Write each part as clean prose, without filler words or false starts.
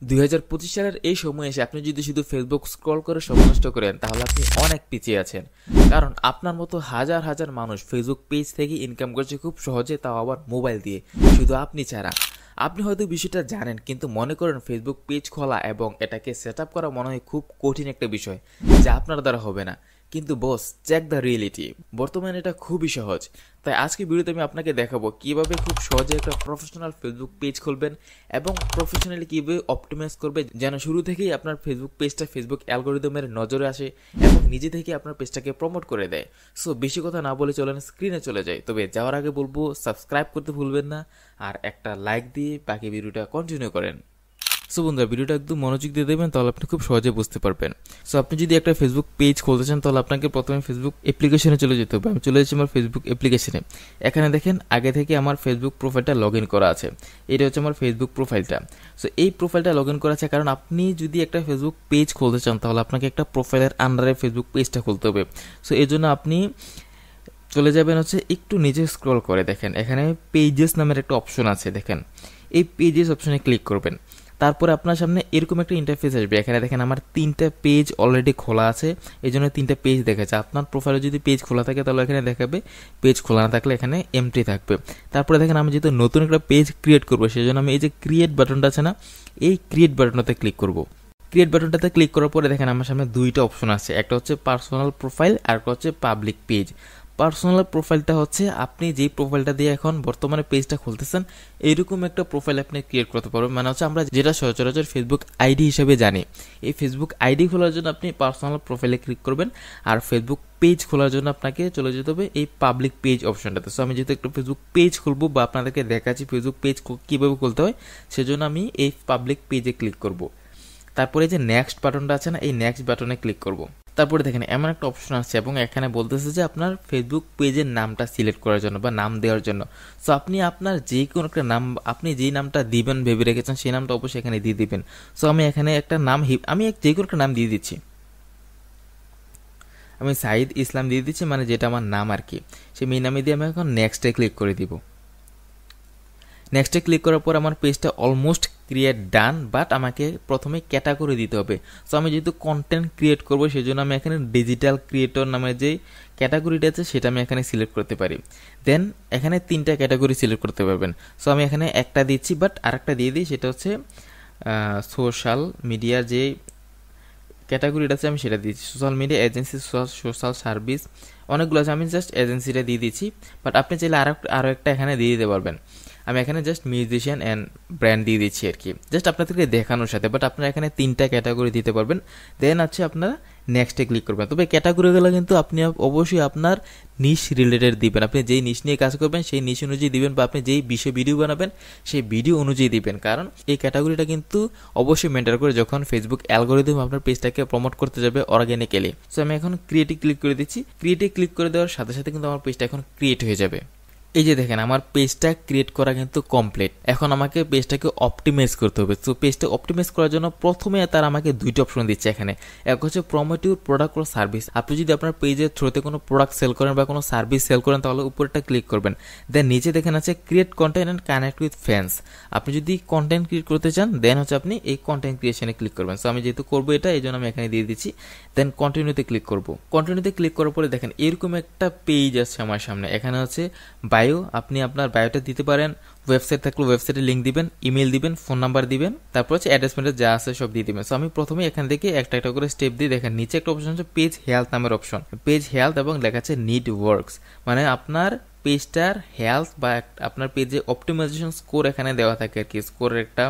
2025 সালের এই সময়ে এসে আপনি যদি শুধু ফেসবুক স্ক্রল করে সময় নষ্ট করেন তাহলে আপনি অনেক পিছিয়ে আছেন। কারণ আপনার মতো হাজার হাজার মানুষ ফেসবুক পেজ থেকে ইনকাম করছে খুব সহজে, তাও আবার মোবাইল দিয়ে, শুধু আপনি ছাড়া। আপনি হয়তো বিষয়টা জানেন, কিন্তু মনে করেন ফেসবুক পেজ খোলা এবং এটাকে সেট আপ করা মনে হয় খুব কঠিন একটা বিষয়, যা আপনার দ্বারা হবে না। কিন্তু বস, চেক দ্য রিয়েলিটি, বর্তমানে এটা খুবই সহজ। তাই আজকে ভিডিওতে আমি আপনাকে দেখাবো কিভাবে খুব সহজে একটা প্রফেশনাল ফেসবুক পেজ খুলবেন এবং প্রফেশনালি কিভাবে অপটিমাইজ করবে যেন শুরু থেকেই আপনার ফেসবুক পেজটা ফেসবুক অ্যালগোরিদমের নজরে আসে এবং নিজে থেকে আপনার পেজটাকে প্রমোট করে দেয়। সো বেশি কথা না বলে চলেন স্ক্রিনে চলে যায়। তবে যাওয়ার আগে বলবো সাবস্ক্রাইব করতে ভুলবেন না, আর একটা লাইক দিয়ে বাকি ভিডিওটা কন্টিনিউ করেন। সো বন্ধুরা, ভিডিওটা একদম মনোযোগ দিয়ে দেবেন, তাহলে আপনি খুব সহজে বুঝতে পারবেন। সো আপনি যদি একটা ফেসবুক পেজ খুলতে চান তাহলে আপনাকে প্রথমে ফেসবুক অ্যাপ্লিকেশনে চলে যেতে হবে। আমি চলে যাচ্ছি আমার ফেসবুক অ্যাপ্লিকেশনে। এখানে দেখেন আগে থেকে আমার ফেসবুক প্রোফাইলটা লগ ইন করা আছে। এটা হচ্ছে আমার ফেসবুক প্রোফাইলটা। সো এই প্রোফাইলটা লগ ইন করা আছে কারণ আপনি যদি একটা ফেসবুক পেজ খুলতে চান তাহলে আপনাকে একটা প্রোফাইলের আন্ডারে ফেসবুক পেজটা খুলতে হবে। সো এই জন্য আপনি চলে যাবেন হচ্ছে একটু নিচে স্ক্রল করে, দেখেন এখানে পেজেস নামের একটা অপশন আছে। দেখেন এই পেজেস অপশনে ক্লিক করবেন। তারপরে আপনার সামনে এরকম একটা ইন্টারফেস আসবে। এখানে দেখেন আমার 3টা পেজ অলরেডি খোলা আছে, এই জন্য 3টা পেজ দেখাচ্ছে। আপনার প্রোফাইলে যদি পেজ খোলা থাকে তাহলে এখানে দেখাবে, পেজ খোলা না থাকলে এখানে এমটি থাকবে। তারপরে দেখেন আমি যেহেতু নতুন একটা পেজ ক্রিয়েট করবো, সেই জন্য আমি এই যে ক্রিয়েট বাটনটা আছে না, এই ক্রিয়েট বাটনটাতে ক্লিক করব। ক্রিয়েট বাটনটাতে ক্লিক করার পরে দেখেন আমার সামনে দুইটা অপশন আছে, একটা হচ্ছে পার্সোনাল প্রোফাইল আর একটা হচ্ছে পাবলিক পেজ। পার্সোনাল প্রোফাইলটা হচ্ছে আপনি যেই প্রোফাইলটা দিয়ে এখন বর্তমানে পেজটা খুলতেছেন এইরকম একটা প্রোফাইল আপনি ক্রিয়েট করতে পারবেন। মানে হচ্ছে আমরা যেটা সচরাচর ফেসবুক আইডি হিসেবে জানি, এই ফেসবুক আইডি খোলার জন্য আপনি পার্সোনাল প্রোফাইলে ক্লিক করবেন, আর ফেসবুক পেজ খোলার জন্য আপনাকে চলে যেতে হবে এই পাবলিক পেজ অপশনটাতে। সো আমি যেহেতু একটা ফেসবুক পেজ খুলবো বা আপনাদেরকে দেখাচ্ছি ফেসবুক পেজ কীভাবে খুলতে হয়, সেজন্য আমি এই পাবলিক পেজে ক্লিক করব। তারপরে যে নেক্সট বাটনটা আছে না, এই নেক্সট বাটনে ক্লিক করব। তারপরে দেখেন এমন একটা অপশন আছে এবং এখানে বলতেছে যে আপনার ফেসবুক পেজের নামটা সিলেক্ট করার জন্য বা নাম দেওয়ার জন্য। সো আপনি আপনার যে কোনো একটা নাম, আপনি যেই নামটা দিবেন ভেবে রেখেছেন সেই নামটা অবশ্যই এখানে দিয়ে দিবেন। সো আমি এখানে একটা নাম আমি যে কোনো একটা নাম দিয়ে দিচ্ছি। আমি সাইদ ইসলাম দিয়ে দিচ্ছি, মানে যেটা আমার নাম আর কি, সেই মেই নামে দিয়ে আমি এখন নেক্সটে ক্লিক করে দিব। নেক্সটে ক্লিক করার পর আমার পেজটা অলমোস্ট ক্রিয়েট ডান, বাট আমাকে প্রথমে ক্যাটাগরি দিতে হবে। সো আমি যেহেতু কন্টেন্ট ক্রিয়েট করবো সেই জন্য আমি এখানে ডিজিটাল ক্রিয়েটর নামের যে ক্যাটাগরিটা আছে সেটা আমি এখানে সিলেক্ট করতে পারি। দেন এখানে 3টা ক্যাটাগরি সিলেক্ট করতে পারবেন। সো আমি এখানে একটা দিচ্ছি, বাট আরেকটা দিয়ে দিই, সেটা হচ্ছে সোশ্যাল মিডিয়ার যে ক্যাটাগরিটা আছে আমি সেটা দিচ্ছি। Social media agency, social service, অনেকগুলো আছে, আমি জাস্ট এজেন্সিটা দিয়ে দিচ্ছি। বাট আপনি চাইলে আরও একটা এখানে দিয়ে দিতে পারবেন। আমি এখানে জাস্ট মিউজিশিয়ান অ্যান্ড ব্র্যান্ড দিয়ে দিচ্ছি আর কি, জাস্ট আপনাদেরকে দেখানোর সাথে। বাট আপনারা এখানে 3টা ক্যাটাগরি দিতে পারবেন। দেন আছে আপনারা নেক্সটে ক্লিক করবেন। তবে ক্যাটাগরিগুলো কিন্তু আপনি অবশ্যই আপনার নিশ রিলেটেড দিবেন। আপনি যেই নিশ নিয়ে কাজ করবেন সেই নিশ অনুযায়ী দিবেন, বা আপনি যেই বিষয়ে ভিডিও বানাবেন সেই ভিডিও অনুযায়ী দিবেন। কারণ এই ক্যাটাগরিটা কিন্তু অবশ্যই মেন্টার করে যখন ফেসবুক অ্যালগোরিদম আপনার পেজটাকে প্রমোট করতে যাবে অর্গানিক্যালি। সো আমি এখন ক্রিয়েটে ক্লিক করে দিচ্ছি। ক্রিয়েটে ক্লিক করে দেওয়ার সাথে সাথে কিন্তু আমার পেজটা এখন ক্রিয়েট হয়ে যাবে। এই যে দেখেন আমার পেজটা ক্রিয়েট করা কিন্তু কমপ্লিট। এখন আমাকে পেজটাকে অপটিমাইজ করতে হবে। তো পেজটা অপটিমাইজ করার জন্য প্রথমে তার আমাকে 2টা অপশন দিচ্ছে এখানে। এক হচ্ছে প্রমোট ইউর প্রোডাক্ট ও সার্ভিস। আপনি যদি আপনার পেজের থ্রুতে কোনো প্রোডাক্ট সেল করেন বা কোনো সার্ভিস সেল করেন তাহলে উপরটা ক্লিক করবেন। দেন নিচে দেখেন আছে create content and connect with fans. আপনি যদি কন্টেন্ট ক্রিয়েট করতে চান দেন হচ্ছে আপনি এই কন্টেন্ট ক্রিয়েশনে ক্লিক করবেন। সো আমি যেহেতু করবো এটা, এই জন্য আমি এখানে দিয়ে দিচ্ছি। দেন কন্টিনিউতে ক্লিক করবো। কন্টিনিউতে ক্লিক করার পরে দেখেন এরকম একটা পেজ আছে আমার সামনে। এখানে হচ্ছে বায়ো, আপনি আপনার বায়োটা দিতে পারেন, ওয়েবসাইট থাকলে ওয়েবসাইটের লিঙ্ক দিবেন, ইমেল দিবেন, ফোন নাম্বার দিবেন, তারপর হচ্ছে অ্যাড্রেসমেন্টে যা আছে সব দিয়ে দিবেন। সো আমি প্রথমে এখান থেকে একটা একটা করে স্টেপ দিয়ে দেখেন নিচে একটা অপশন হচ্ছে পেজ হেলথ নামের অপশন। পেজ হেলথ এবং লেখা আছে নিড ওয়ার্কস, মানে আপনার পেজটার হেলথ বা আপনার পেজে অপটিমাইজেশন স্কোর এখানে দেওয়া থাকে আর কি। স্কোরের একটা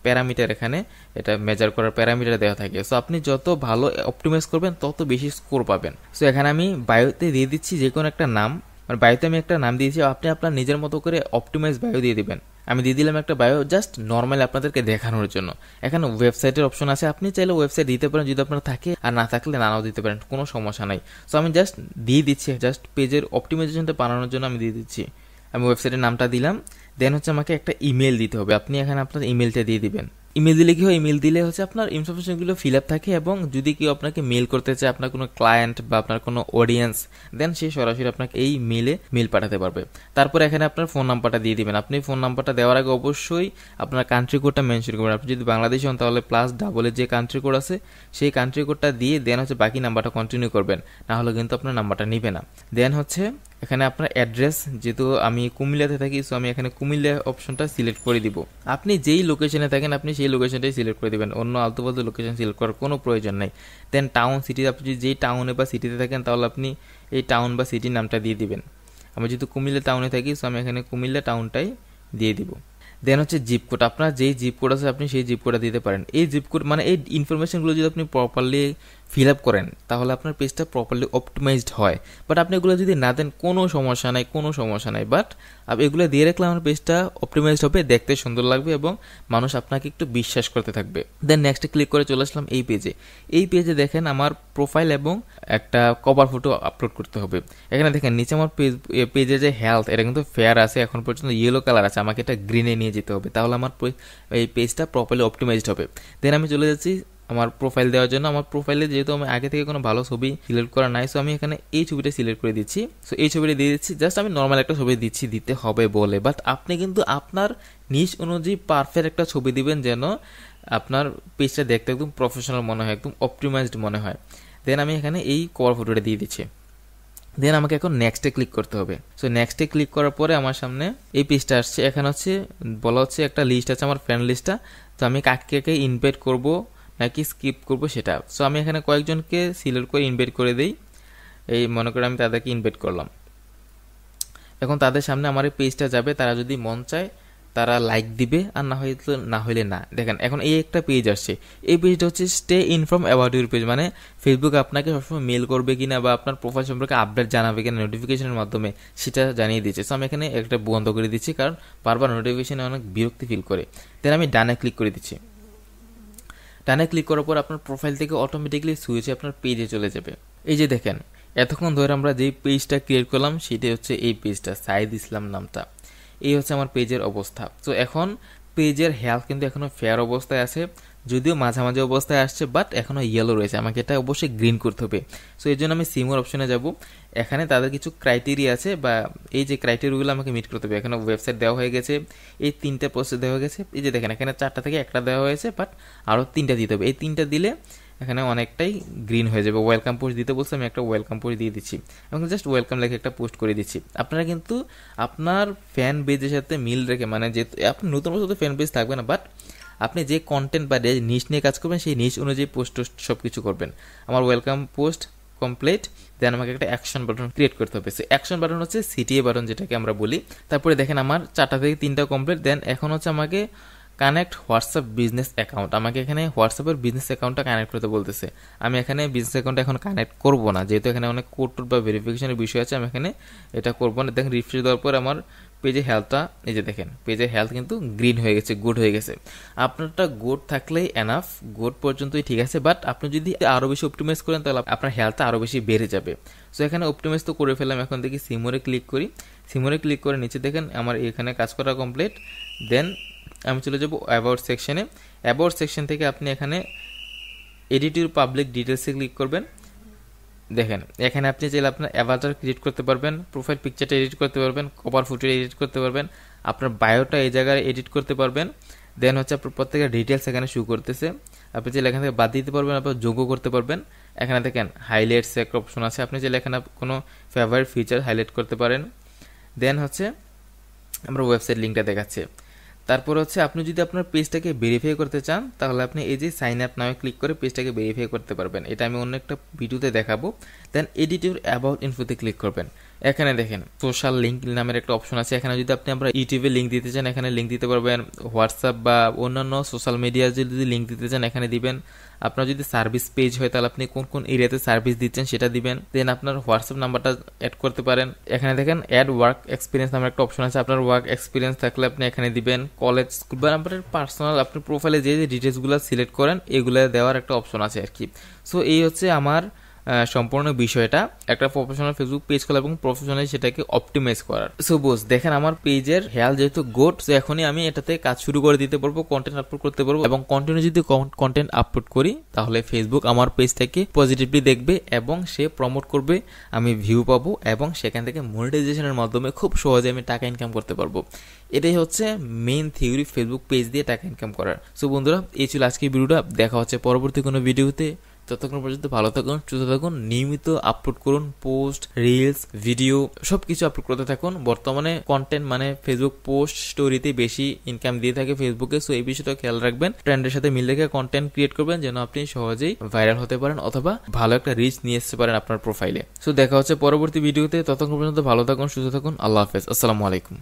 প্যারামিটার এখানে, এটা মেজার করার প্যারামিটার দেওয়া থাকে। সো আপনি যত ভালো অপটিমাইজ করবেন তত বেশি স্কোর পাবেন। সো এখানে আমি বায়োতে দিয়ে দিচ্ছি যে কোনো একটা নাম, মানে বায়োতে আমি একটা নাম দিয়েছি, আপনি আপনার নিজের মতো করে অপটিমাইজ বায়ো দিয়ে দিবেন। আমি দিয়ে দিলাম একটা বায়ো জাস্ট নর্মালি আপনাদেরকে দেখানোর জন্য। এখানে ওয়েবসাইটের অপশন আছে, আপনি চাইলে ওয়েবসাইট দিতে পারেন যদি আপনার থাকে, আর না থাকলে নাও দিতে পারেন, কোনো সমস্যা নাই। সো আমি জাস্ট দিয়ে দিচ্ছি, জাস্ট পেজের অপটিমাইজেশনটা বানানোর জন্য আমি দিয়ে দিচ্ছি। আমি ওয়েবসাইটের নামটা দিলাম। দেন হচ্ছে আমাকে একটা ইমেল দিতে হবে, আপনি এখানে আপনার ইমেলটা দিয়ে দিবেন। ইমেল দিলে কি হয়, ইমেল দিলে হচ্ছে আপনার ইনফরমেশনগুলো ফিল আপ থাকে, এবং যদি কেউ আপনাকে মেল করতে চায়, আপনার কোনো ক্লায়েন্ট বা আপনার কোনো অডিয়েন্স, দেন সে সরাসরি আপনাকে এই মেল পাঠাতে পারবে। তারপর এখানে আপনার ফোন নাম্বারটা দিয়ে দিবেন। আপনি ফোন নাম্বারটা দেওয়ার আগে অবশ্যই আপনার কান্ট্রি কোডটা মেনশন করবেন। আপনি যদি বাংলাদেশি হন তাহলে +, যে কান্ট্রি কোড আছে সেই কান্ট্রি কোডটা দিয়ে দেন হচ্ছে বাকি নাম্বারটা কন্টিনিউ করবেন, না হলে কিন্তু আপনার নাম্বারটা নিবে না। দেন হচ্ছে এখানে আপনার অ্যাড্রেস, যেহেতু আমি কুমিল্লাতে থাকি সো আমি এখানে কুমিল্লা অপশনটা সিলেক্ট করে দিব। আপনি যেই লোকেশনে থাকেন আপনি সেই লোকেশনটাই সিলেক্ট করে দিবেন, অন্য আলতু ফালতু লোকেশন সিলেক্ট করার কোনো প্রয়োজন নাই। দেন টাউন সিটি, আপনি যদি যেই টাউনে বা সিটিতে থাকেন তাহলে আপনি এই টাউন বা সিটির নামটা দিয়ে দিবেন। আমি যেহেতু কুমিল্লা টাউনে থাকি সো আমি এখানে কুমিল্লা টাউনটাই দিয়ে দিব। দেন হচ্ছে জিপ কোড, আপনার যেই জিপ কোড আছে আপনি সেই জিপ কোডটা দিতে পারেন। এই জিপ কোড মানে এই ইনফরমেশনগুলো যদি আপনি প্রপারলি ফিল আপ করেন তাহলে আপনার পেজটা প্রপারলি অপটিমাইজড হয়। বাট আপনি এগুলো যদি না দেন কোনো সমস্যা নাই, বাট এগুলো দিয়ে রাখলে আমার পেজটা অপটিমাইজড হবে, দেখতে সুন্দর লাগবে এবং মানুষ আপনাকে একটু বিশ্বাস করতে থাকবে। দেন নেক্সটে ক্লিক করে চলে আসলাম এই পেজে দেখেন আমার প্রোফাইল এবং একটা কভার ফটো আপলোড করতে হবে। এখানে দেখেন নিচে আমার পেজের যে হেলথ এটা কিন্তু ফেয়ার আছে, এখন পর্যন্ত ইয়েলো কালার আছে, আমাকে এটা গ্রিনে নিয়ে যেতে হবে, তাহলে আমার এই পেজটা প্রপারলি অপটিমাইজড হবে। দেন আমি চলে যাচ্ছি আমার প্রোফাইল দেওয়ার জন্য। আমার প্রোফাইলে যেহেতু আমি আগে থেকে কোনো ভালো ছবি সিলেক্ট করা নাই সো আমি এখানে এই ছবিটা সিলেক্ট করে দিচ্ছি। সো এই ছবিটা দিয়ে দিচ্ছি, জাস্ট আমি নর্মাল একটা ছবি দিতে হবে বলে, বাট আপনি কিন্তু আপনার নিজ অনুযায়ী পারফেক্ট একটা ছবি দিবেন যেন আপনার পেজটা দেখতে একদম প্রফেশনাল মনে হয়, একদম অপটিমাইজড মনে হয়। দেন আমি এখানে এই কভার ফটোটা দিয়ে দিচ্ছি। দেন আমাকে এখন নেক্সটে ক্লিক করতে হবে। সো নেক্সটে ক্লিক করার পরে আমার সামনে এই পেজটা আসছে। এখানে হচ্ছে বলা হচ্ছে একটা লিস্ট আছে আমার ফ্রেন্ড লিস্টটা, তো আমি কাকে ইনভাইট করব নাকি স্কিপ করব সেটা। সো আমি এখানে কয়েকজনকে সিলেক্ট করে ইনভাইট করে দিই। এই মনে করে আমি তাদেরকে ইনভাইট করলাম। এখন তাদের সামনে আমার এই পেজটা যাবে, তারা যদি মন চায় তারা লাইক দিবে, আর না হইলে না। দেখেন এখন এই একটা পেজ আসছে, এই পেজটা হচ্ছে stay inform about your page, মানে ফেসবুক আপনাকে সবসময় মেল করবে কিনা বা আপনার প্রোফাইল সম্পর্কে আপডেট জানাবে কিনা নোটিফিকেশনের মাধ্যমে সেটা জানিয়ে দিচ্ছে। সো আমি এখানে একটা বন্ধ করে দিচ্ছি, কারণ বারবার নোটিফিকেশনে অনেক বিরক্তি ফিল করে। দেন আমি ডানে ক্লিক করে দিচ্ছি। ডানে ক্লিক করার পর আপনার প্রোফাইল থেকে অটোমেটিকলি সুইচে আপনার পেজে চলে যাবে। এই যে দেখেন এতক্ষণ ধরে আমরা যেই পেজটা ক্রিয়েট করলাম সেটাই হচ্ছে এই পেজটা, সাইদ ইসলাম নামটা। এই হচ্ছে আমার পেজের অবস্থা। তো এখন পেজের হেলথ কিন্তু এখনো ফেয়ার অবস্থায় আছে, যদিও মাঝামাঝি অবস্থায় আসছে, বাট এখনো ইয়েলো রয়েছে, আমাকে এটা অবশ্যই গ্রিন করতে হবে। সো এই জন্য আমি সিমোর অপশনে যাব। এখানে তাদের কিছু ক্রাইটেরিয়া আছে, বা এই যে ক্রাইটেরিয়াগুলো আমাকে মিট করতে হবে। এখানে ওয়েবসাইট দেওয়া হয়ে গেছে, এই 3টে প্রসেস দেওয়া হয়ে গেছে। এই যে দেখেন এখানে 4টা থেকে 1টা দেওয়া হয়েছে, বাট আরও 3টা দিতে হবে। এই 3টা দিলে এখানে অনেকটাই গ্রিন হয়ে যাবে। ওয়েলকাম পোস্ট দিতে বলছে, আমি একটা ওয়েলকাম পোস্ট দিয়ে দিচ্ছি এবং জাস্ট ওয়েলকাম লিখে একটা পোস্ট করে দিচ্ছি। আপনারা কিন্তু আপনার ফ্যান বেজের সাথে মিল রেখে, মানে যেহেতু আপনার নতুন বছর তো ফ্যান বেজ থাকবে না, বাট আপনি যে কন্টেন্ট বা নিশ নিয়ে কাজ করবেন সেই নিশ অনুযায়ী পোস্ট সব কিছু করবেন। আমার ওয়েলকাম পোস্ট কমপ্লিট। দেন আমাকে একটা অ্যাকশন বাটন ক্রিয়েট করতে হবে। সো অ্যাকশন বাটন হচ্ছে সিটিএ বাটন যেটাকে আমরা বলি। তারপরে দেখেন আমার 4টা থেকে 3টা কমপ্লিট। দেন এখন হচ্ছে আমাকে কানেক্ট হোয়াটসঅ্যাপ বিজনেস অ্যাকাউন্ট, আমাকে এখানে হোয়াটসঅ্যাপের বিজনেস অ্যাকাউন্টটা কানেক্ট করতে বলতেছে। আমি এখানে বিজনেস অ্যাকাউন্ট এখন কানেক্ট করব না, যেহেতু এখানে অনেক কোড বা ভেরিফিকেশনের বিষয় আছে, আমি এখানে এটা করবো না। দেখেন রিফ্রেশ দেওয়ার পর আমার পেজের হেলথটা, এই যে দেখেন পেজের হেলথ কিন্তু গ্রিন হয়ে গেছে, গুড হয়ে গেছে। আপনারটা গুড থাকলেই এনাফ, গুড পর্যন্তই ঠিক আছে, বাট আপনি যদি আরও বেশি অপটিমাইজ করেন তাহলে আপনার হেলথটা আরও বেশি বেড়ে যাবে। সো এখানে অপটিমাইজ তো করে ফেললাম, এখন দেখি সিমোরে ক্লিক করি। সিমোরে ক্লিক করে নিচে দেখেন আমার এখানে কাজ করা কমপ্লিট। দেন আমি চলে যাব অ্যাবাউট সেকশনে। অ্যাবাউট সেকশন থেকে আপনি এখানে এডিট ইউর পাবলিক ডিটেলসে ক্লিক করবেন। দেখেন এখানে আপনি চাইলে আপনার অ্যাভাটার ক্রিয়েট করতে পারবেন, প্রোফাইল পিকচারটা এডিট করতে পারবেন, কভার ফটো এডিট করতে পারবেন, আপনার বায়োটা এই জায়গায় এডিট করতে পারবেন। দেন হচ্ছে আপনার প্রত্যেকের ডিটেলস এখানে শো করতেছে, আপনি চাইলে এখান থেকে বাদ দিতে পারবেন, আপনার যোগও করতে পারবেন। এখানে দেখেন হাইলাইটস একটা অপশন আছে, আপনি চাইলে এখানে কোনো ফেভারিট ফিচার হাইলাইট করতে পারেন। দেন হচ্ছে আমরা ওয়েবসাইট লিঙ্কটা দেখাচ্ছে। তারপর হচ্ছে আপনি যদি আপনার পেজটাকে ভেরিফাই করতে চান তাহলে আপনি এই যে সাইন আপ নামে ক্লিক করে পেজটাকে ভেরিফাই করতে পারবেন, এটা আমি অন্য একটা ভিডিওতে দেখাবো। দেন এডিট ইউর অ্যাবাউট ইনফোতে ক্লিক করবেন। এখানে দেখেন সোশ্যাল লিঙ্ক নামের একটা অপশন আছে, এখানে যদি আপনি আমরা ইউটিউবে লিঙ্ক দিতে চান এখানে লিঙ্ক দিতে পারবেন, হোয়াটসঅ্যাপ বা অন্যান্য সোশ্যাল মিডিয়া যদি লিঙ্ক দিতে চান এখানে দিবেন। আপনার যদি সার্ভিস পেজ হয় তাহলে আপনি কোন কোন এরিয়াতে সার্ভিস দিচ্ছেন সেটা দিবেন। দেন আপনার হোয়াটসঅ্যাপ নাম্বারটা অ্যাড করতে পারেন। এখানে দেখেন অ্যাড ওয়ার্ক এক্সপিরিয়েন্স নামের একটা অপশন আছে, আপনার ওয়ার্ক এক্সপিরিয়েন্স থাকলে আপনি এখানে দিবেন। কলেজ স্কুল বা আপনার পার্সোনাল আপনি প্রোফাইলে যে ডিটেলসগুলো সিলেক্ট করেন এগুলো দেওয়ার একটা অপশন আছে আর কি। সো এই হচ্ছে আমার সম্পূর্ণ বিষয়টা একটা প্রফেশনাল ফেসবুক পেজ খোলা এবং প্রফেশনালি সেটাকে অপটিমাইজ করার। সো বস দেখেন আমার পেজের হেয়াল যেহেতু গোড, সো এখনই আমি এটাতে কাজ শুরু করে দিতে পারবো, কন্টেন্ট আপলোড করতে পারবো এবং কন্টিনিউ যদি কন্টেন্ট আপলোড করি তাহলে ফেসবুক আমার পেজটাকে পজিটিভলি দেখবে এবং সে প্রমোট করবে, আমি ভিউ পাবো এবং সেখান থেকে মনিটাইজেশনের মাধ্যমে খুব সহজে আমি টাকা ইনকাম করতে পারবো। এটাই হচ্ছে মেইন থিওরি ফেসবুক পেজ দিয়ে টাকা ইনকাম করার। সো বন্ধুরা এই ছিল আজকের ভিডিওটা, দেখা হচ্ছে পরবর্তী কোনো ভিডিওতে। ততক্ষণ পর্যন্ত ভালো থাকুন, সুস্থ থাকুন, নিয়মিত আপলোড করুন, পোস্ট, রিলস, ভিডিও সবকিছু আপলোড করতে থাকুন। বর্তমানে কন্টেন্ট মানে ফেসবুক পোস্ট স্টোরিতে বেশি ইনকাম দিয়ে থাকে ফেসবুকে, সো এই বিষয়টা খেয়াল রাখবেন। ট্রেন্ডের সাথে মিল রেখে কন্টেন্ট ক্রিয়েট করবেন যেন আপনি সহজেই ভাইরাল হতে পারেন অথবা ভালো একটা রিচ নিয়ে আসতে পারেন আপনার প্রোফাইলে। সো দেখা হচ্ছে পরবর্তী ভিডিওতে, ততক্ষণ পর্যন্ত ভালো থাকুন, সুস্থ থাকুন, আল্লাহ হাফেজ, আসসালামু আলাইকুম।